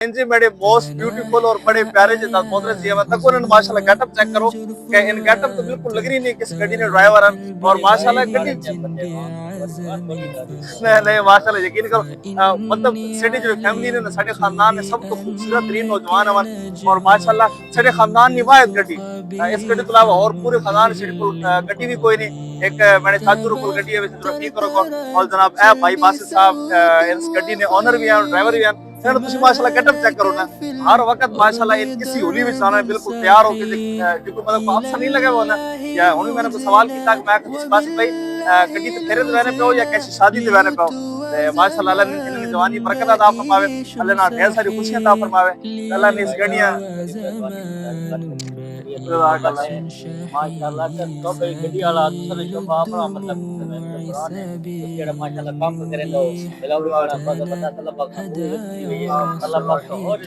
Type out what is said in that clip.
जी मेरे most beautiful और बड़े प्यारे जो मोहतरम जी मैं तक उन्होंने माशाल्लाह गेटअप चेक करो कि इन गेटअप तो बिल्कुल लग रही नहीं किस गड्डी ने ड्राइवर है और माशाल्लाह गड्डी नहीं माशाल्लाह यकीन करो मतलब साडी जो फैमिली ने साडे खानदान ने सब तो खूबसूरत तरीन नौजवान हवन और माशाल्लाह साडे खानदान निभायत गड्डी इस गड्डी के अलावा और पूरे खानदान से गड्डी भी कोई नहीं एक मैंने चाचू को गड्डी है वैसे रफीक करो और जनाब ए भाई बासित साहब इस गड्डी ने ओनर भी हैं ड्राइवर भी हैं यार तुसी माशाल्लाह गेटअप चेक करो ना हर वक्त माशाल्लाह इन किसी होली में जाना बिल्कुल तैयार हो के जो मतलब आपसा नहीं लगे वो ना या हुन मैंने कोई सवाल किया कि मैं कुछ बात भाई गड्डी ते फेरे ते रहने पे हो या कैसी शादी ते रहने पे हो माशाल्लाह अल्लाह ने इनकी जवानी बरकत अता फरमावे अल्लाह ना ढेर सारी खुशियां अता फरमावे अल्लाह ने इस गड्डियां माशाल्लाह तो कोई गड्डी वाला दूसरे जो अपना मतलब कुरान है जेड़ा माशाल्लाह काम करे लो बिलावड़ी वाला पता अल्लाह पाक अल्लाह पाक और